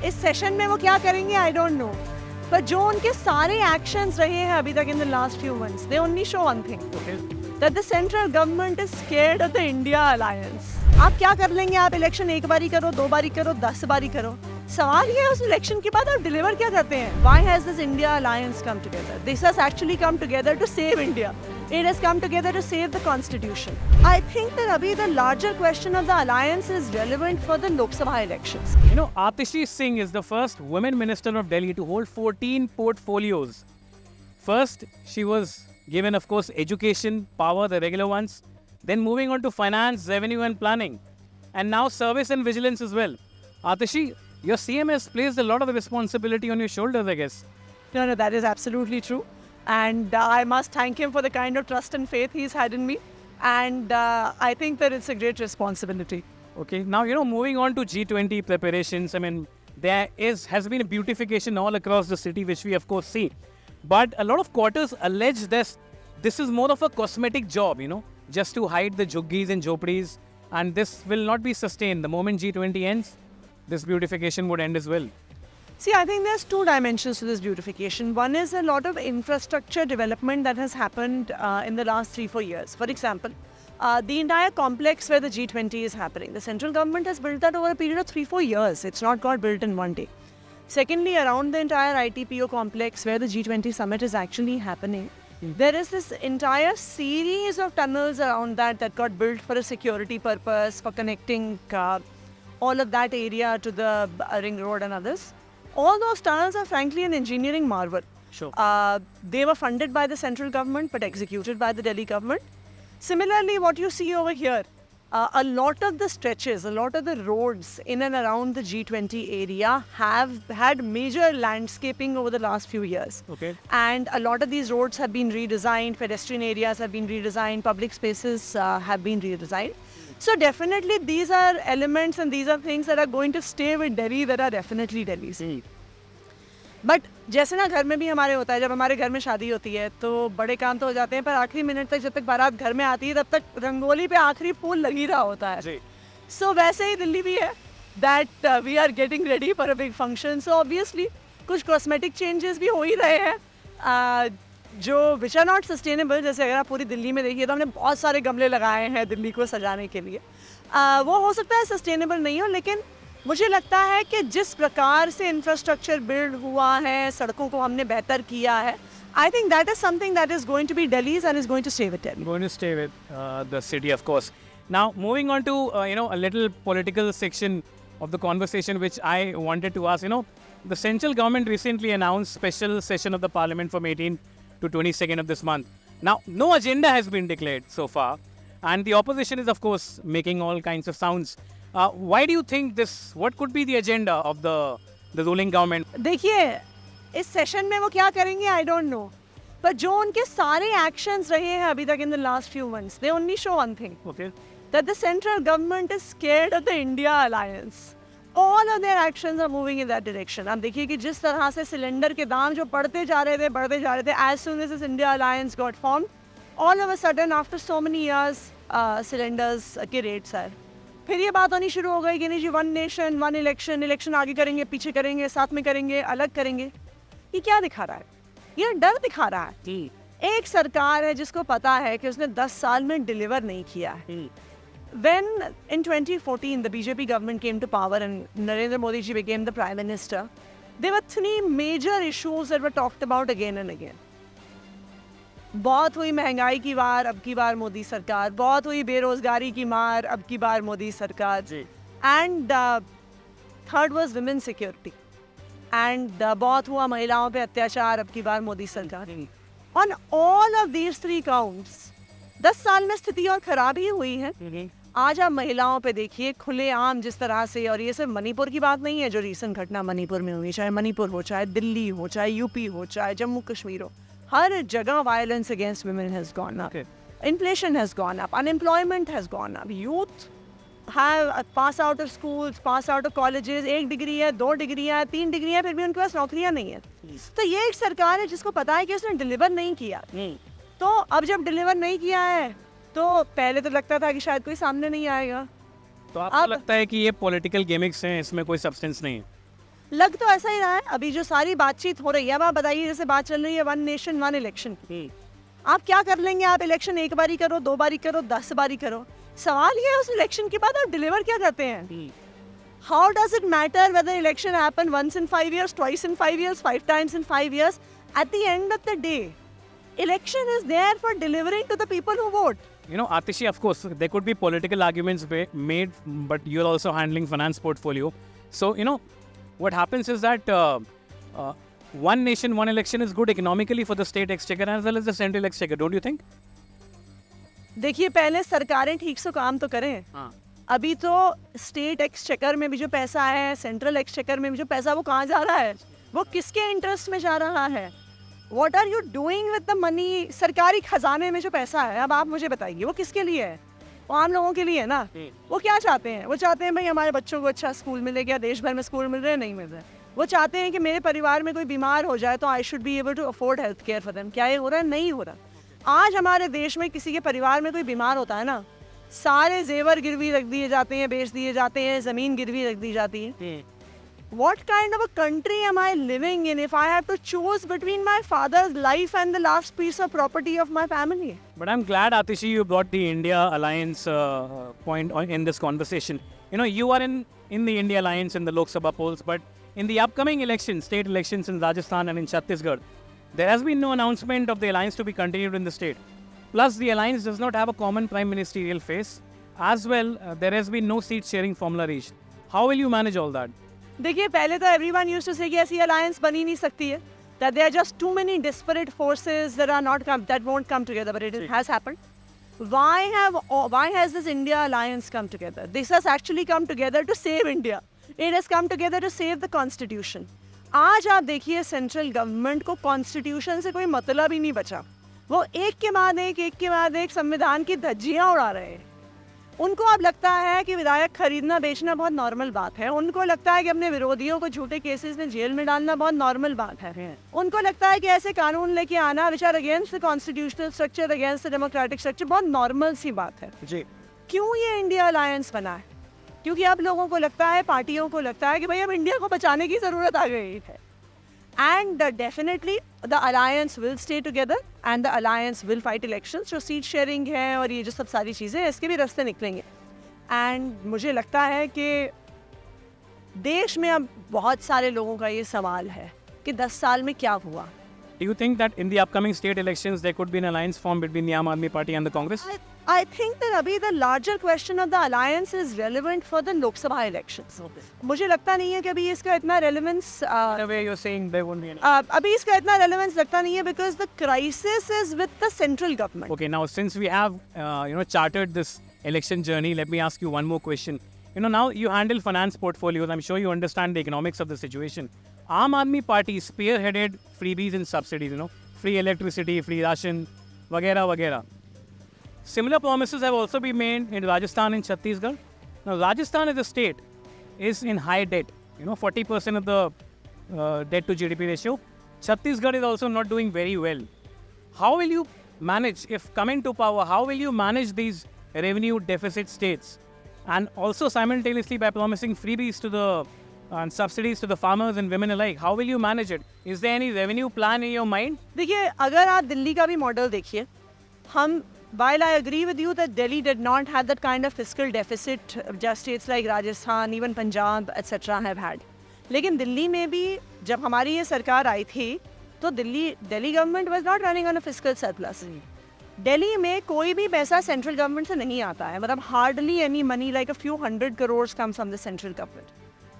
इस सेशन में वो क्या करेंगे आई डोंट नो, पर जो उनके सारे एक्शंस रहे हैं अभी तक in the last few months, they only show one thing, that the central government is scared of the India alliance. आप क्या कर लेंगे? आप इलेक्शन एक बारी करो, 2 बारी करो, 10 बारी करो, सवाल ये है उस इलेक्शन के बाद आप डिलीवर क्या करते हैं? Why has this India alliance come together? This has actually come together to save India. It has come together to save the constitution. I think that abhi the larger question of the alliance is relevant for the Lok Sabha elections. You know, Atishi Singh is the first women minister of Delhi to hold 14 portfolios. First, she was given, of course, education, power, the regular ones. Then moving on to finance, revenue and planning. And now service and vigilance as well. Atishi, your CM has placed a lot of the responsibility on your shoulders, I guess. No, that is absolutely true. And I must thank him for the kind of trust and faith he's had in me. And I think that it's a great responsibility. Okay, now, moving on to G20 preparations, I mean, has been a beautification all across the city, which we, of course, see. But a lot of quarters allege this is more of a cosmetic job, just to hide the juggies and jhopadis. And this will not be sustained. The moment G20 ends, this beautification would end as well. See, I think there's 2 dimensions to this beautification. One is a lot of infrastructure development that has happened in the last 3-4 years. For example, the entire complex where the G20 is happening, the central government has built that over a period of 3-4 years. It's not got built in one day. Secondly, around the entire ITPO complex where the G20 summit is actually happening, there is this entire series of tunnels around that got built for a security purpose, for connecting all of that area to the ring road and others. All those tunnels are frankly an engineering marvel. Sure. They were funded by the central government but executed by the Delhi government. Similarly, what you see over here, a lot of the stretches, a lot of the roads in and around the G20 area have had major landscaping over the last few years. Okay. And a lot of these roads have been redesigned, pedestrian areas have been redesigned, public spaces have been redesigned. So definitely these are elements and these are things that are going to stay with Delhi, that are definitely Delhi's. But जैसे ना घर में भी हमारे होता है, जब हमारे घर में शादी होती है तो बड़े काम तो हो जाते हैं, पर आखिरी मिनट तक जब तक बारात घर में आती है तब तक रंगोली पे आखिरी फूल लग ही रहा होता है. So वैसे ही दिल्ली भी है, that we are getting ready for a big function. So obviously कुछ cosmetic changes भी हो ही रहे हैं जो विच आर नॉट सस्टेनेबल. जैसे अगर आप पूरी दिल्ली में देखिए तो हमने बहुत सारे गमले लगाए हैं दिल्ली को सजाने के लिए. वो हो सकता है सस्टेनेबल नहीं हो, लेकिन मुझे लगता है कि जिस प्रकार से इंफ्रास्ट्रक्चर बिल्ड हुआ है, सड़कों को हमने बेहतर किया है, I think that is something that is going to be Delhi's and is going to stay with Delhi. Going to stay with the city, of course. Now, moving on to, a little political section of the conversation which I wanted to ask. The central government recently announced special session of the parliament from 18 to 22nd of this month. Now, no agenda has been declared so far, and the opposition is, of course, making all kinds of sounds. Why do you think this? What could be the agenda of the ruling government? देखिए, इस session में वो क्या करेंगे I don't know, पर जो उनके सारे एक्शंस रहे हैं अभी तक in the last few months, they only show one thing, Okay. that the central government is scared of the India alliance. All of their actions are moving in that direction. आप देखिए कि जिस तरह से सिलेंडर के दाम जो बढ़ते जा रहे थे, as soon as this India alliance got formed, all of a sudden after so many years, cylinders के rates आए. फिर ये बात होनी शुरू हो गई कि नहीं जी, वन नेशन वन इलेक्शन आगे करेंगे, पीछे करेंगे, साथ में करेंगे, अलग करेंगे. ये क्या दिखा रहा है? ये डर दिखा रहा है. एक सरकार है जिसको पता है कि उसने 10 साल में डिलीवर नहीं किया है. When in 2014 the BJP government came to power and Narendra Modi ji became the Prime Minister, there were 3 major issues that were talked about again and again. बहुत हुई महंगाई की वार, अब की बार मोदी सरकार. बहुत हुई बेरोजगारी की मार, अब की बार मोदी सरकार. And third was women security. And बहुत हुआ महिलाओं पे अत्याचार, अब की बार मोदी सरकार. On all of these 3 counts, 10 साल में स्थिति और खराब ही हुई है. आज आप महिलाओं पे देखिए खुलेआम जिस तरह से, और ये सिर्फ मणिपुर की बात नहीं है जो रीसेंट घटना मणिपुर में हुई, चाहे मणिपुर हो, चाहे दिल्ली हो, चाहे यूपी हो, चाहे जम्मू कश्मीर हो, हर जगह violence against women has gone up, inflation has gone up, unemployment has gone up, youth have pass out of schools, pass out of colleges, 1 degree है, 2 डिग्री है, 3 डिग्री है, फिर भी उनके पास नौकरियां नहीं है. तो ये एक सरकार है जिसको पता है कि उसने डिलीवर नहीं किया. तो अब जब डिलीवर नहीं किया है तो पहले तो लगता था कि शायद कोई सामने नहीं आएगा. तो आपको लगता है कि ये पॉलिटिकल गिमिक्स हैं, इसमें कोई सब्सटेंस नहीं है? लग तो ऐसा ही रहा है। अभी जो सारी बातचीत हो रही है, अब आप बताइए, जैसे बात चल रही है 1 नेशन 1 इलेक्शन की, आप क्या कर लेंगे? आप इलेक्शन 1 बारी करो, 2 बारी करो, 10 बारी करो, सवाल ये है उस इलेक्शन के बाद आप डिलीवर क्या करते हैं? How does it matter whether election happen once in 5 years, twice in 5 years, 5 times in 5 years? At the end of the day, election is there for delivering to the people who vote. You know, Atishi, of course, there could be political arguments made, but you're also handling finance portfolio. So, you know, what happens is that one nation, one election is good economically for the state exchequer as well as the central exchequer, don't you think? देखिए, पहले सरकारें ठीक से काम तो करें। हाँ. अभी तो स्टेट एक्सचेकर में भी जो पैसा है, सेंट्रल एक्सचेकर में भी जो पैसा, वो कहाँ जा रहा है? वो किसके इंटरेस्ट में जा रहा है? What are you doing with the money? सरकारी खजाने में जो पैसा है, अब आप मुझे बताइए, वो किसके लिए है? वो आम लोगों के लिए है ना। वो क्या चाहते हैं? वो चाहते हैं भाई हमारे बच्चों को अच्छा स्कूल मिले। क्या देश भर में स्कूल मिल रहे हैं? नहीं मिल रहे। वो चाहते हैं कि मेरे परिवार में कोई बीमार हो जाए तो I should be able to afford health care for them. क्या ये हो रहा है? नहीं हो रहा। आज हमारे देश में किसी के परिवार में कोई बीमार होता है ना, सारे जेवर गिरवी रख दिए जाते हैं, बेच दिए जाते हैं, ज़मीन गिरवी रख दी जाती है। What kind of a country am I living in if I have to choose between my father's life and the last piece of property of my family? But I'm glad, Atishi, you brought the India Alliance point in this conversation. You know, you are in the India Alliance in the Lok Sabha polls, but in the upcoming elections, state elections in Rajasthan and in Chhattisgarh, there has been no announcement of the alliance to be continued in the state. Plus, the alliance does not have a common Prime Ministerial face. As well, there has been no seat-sharing formula reached. How will you manage all that? देखिए, पहले तो everyone used to say कि ऐसी alliance बनी नहीं सकती है, that there are just too many disparate forces that won't come together, but it has happened. Why has this India alliance come together? This has actually come together to save India. It has come together to save the constitution. आज आप देखिए, central government को constitution से कोई मतलब ही नहीं बचा। वो एक के बाद एक संविधान की धज्जियां उड़ा रहे हैं। उनको अब लगता है कि विधायक खरीदना बेचना बहुत नॉर्मल बात है। उनको लगता है कि अपने विरोधियों को झूठे केसेस में जेल में डालना बहुत नॉर्मल बात है। उनको लगता है कि ऐसे कानून लेके आना which are against the constitutional structure, against the democratic structure, बहुत नॉर्मल सी बात है जी। क्यों ये इंडिया अलायंस बना है? क्योंकि अब लोगों को लगता है, पार्टियों को लगता है कि भाई अब इंडिया को बचाने की ज़रूरत आ गई है। And definitely the alliance will stay together and the alliance will fight elections. जो सीट शेयरिंग है और ये जो सब सारी चीज़ें हैं, इसके भी रास्ते निकलेंगे। And मुझे लगता है कि देश में अब बहुत सारे लोगों का ये सवाल है कि 10 साल में क्या हुआ। Do you think that in the upcoming state elections there could be an alliance formed between the Aam Aadmi Party and the Congress? I think that अभी the larger question of the alliance is relevant for the Lok Sabha elections. मुझे लगता नहीं है कि अभी इसका इतना relevance The way you're saying there won't be any. अभी इसका इतना relevance लगता नहीं है because the crisis is with the central government. Okay, now since we have charted this election journey, let me ask you one more question. You know, now you handle finance portfolios. I'm sure you understand the economics of the situation. Aam Aadmi Party spearheaded freebies and subsidies, you know, free electricity, free ration, वगैरह वगैरह. Similar promises have also been made in Rajasthan and Chhattisgarh. Now, Rajasthan as a state is in high debt, you know, 40% of the debt to GDP ratio. Chhattisgarh is also not doing very well. How will you manage, if coming to power, how will you manage these revenue deficit states? And also simultaneously by promising freebies to the and subsidies to the farmers and women alike, how will you manage it? Is there any revenue plan in your mind? देखिए, अगर आप दिल्ली का भी model देखिए, हम while I agree with you that Delhi did not have that kind of fiscal deficit just states like Rajasthan, even Punjab, etc. have had. लेकिन दिल्ली में भी जब हमारी ये सरकार आई थी तो Delhi government was not running on a fiscal surplus. Delhi में कोई भी पैसा सेंट्रल गवर्नमेंट से नहीं आता है, मतलब hardly any money, like a few hundred crores comes from the central government.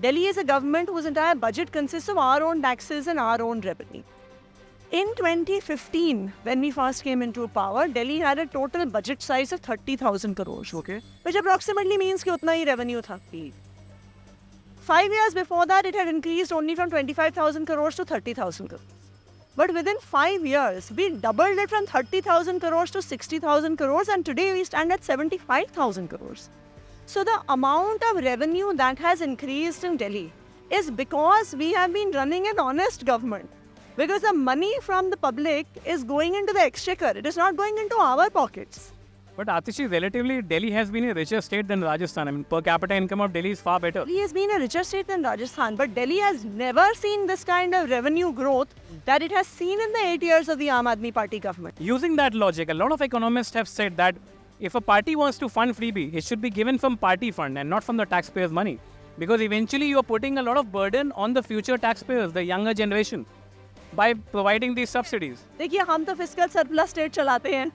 Delhi is a government whose entire budget consists of our own taxes and our own revenue. In 2015, when we first came into power, Delhi had a total budget size of 30,000 crores. Okay. Which approximately means कि उतना ही revenue था. 5 years before that, it had increased only from 25,000 crores to 30,000 crores. But within 5 years, we doubled it from 30,000 crores to 60,000 crores, and today we stand at 75,000 crores. So the amount of revenue that has increased in Delhi is because we have been running an honest government. Because the money from the public is going into the exchequer. It is not going into our pockets. But Atishi, relatively, Delhi has been a richer state than Rajasthan. I mean, per capita income of Delhi is far better. Delhi has been a richer state than Rajasthan, but Delhi has never seen this kind of revenue growth that it has seen in the 8 years of the Aam Aadmi Party government. Using that logic, a lot of economists have said that if a party wants to fund freebie, it should be given from party fund and not from the taxpayers' money. Because eventually you are putting a lot of burden on the future taxpayers, the younger generation, by providing these subsidies. देखिए हम तो fiscal surplus state चलाते हैं.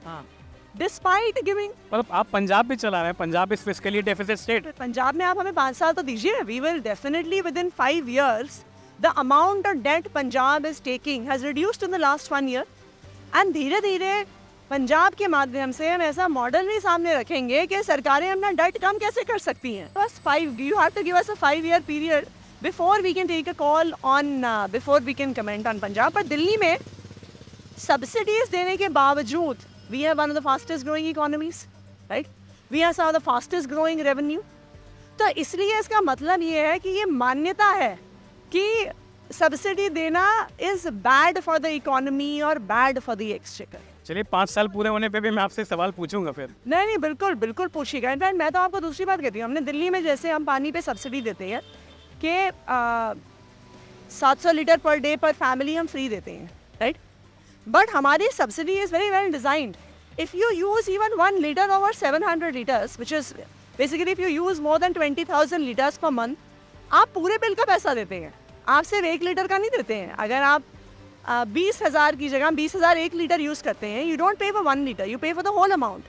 Despite giving. मतलब आप पंजाब भी चला रहे हैं. Punjab is fiscally deficit state. Punjab में आप हमें 5 साल तो दीजिए. We will definitely within 5 years, the amount of debt Punjab is taking has reduced in the last 1 year. And धीरे-धीरे पंजाब के माध्यम से हम ऐसा मॉडल भी सामने रखेंगे कि सरकारें अपना डेट कम कैसे कर सकती हैं. बस 5. You have to give us a 5-year period before we can take a call on, before we can comment on Punjab. पर दिल्ली में subsidies देने के बावजूद we are one of the fastest growing economies, right? We are some of the fastest growing revenue. तो इसलिए इसका मतलब ये है कि ये मान्यता है कि सब्सिडी देना is bad for the economy और bad for the exchequer. चलिए 5 साल पूरे होने पे भी मैं आपसे सवाल पूछूंगा फिर. नहीं बिल्कुल बिल्कुल पूछिएगा. इनफैक्ट मैं तो आपको दूसरी बात कहती हूँ. हमने दिल्ली में जैसे हम पानी पे सब्सिडी देते हैं कि 700 लीटर पर डे पर फैमिली हम फ्री देते हैं, राइट? बट हमारी subsidy is very well designed. If you use even 1 litre over 700 litres which is basically if you use more than 20,000 litres per month, आप पूरे बिल का पैसा देते हैं. आप सिर्फ 1 लीटर का नहीं देते हैं. अगर आप 20,000 की जगह 20,000 1 लीटर यूज़ करते हैं, you don't pay for 1 litre, you pay for the whole amount.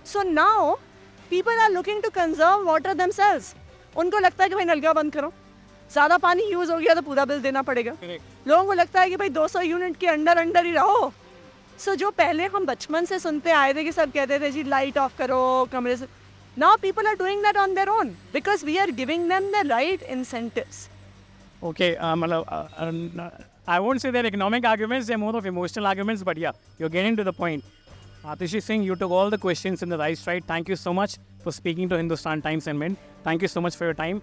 So now people are looking to conserve water themselves. उनको लगता है कि भाई नलका बंद करो, ज़्यादा पानी यूज़ हो गया तो पूरा बिल देना पड़ेगा. लोगों को लगता है कि भाई 200 यूनिट के अंडर ही रहो. सो जो पहले हम बचपन से सुनते आए थे कि सब कहते थे जी लाइट ऑफ करो कमरे से, now people are doing that on their own because we are giving them the right incentives. Okay, I won't say they're economic arguments, they're more of emotional arguments, but yeah, you're getting to the point. Atishi Singh, you took all the questions in the right stride. Thank you so much for speaking to Hindustan Times and Mint. Thank you so much for your time.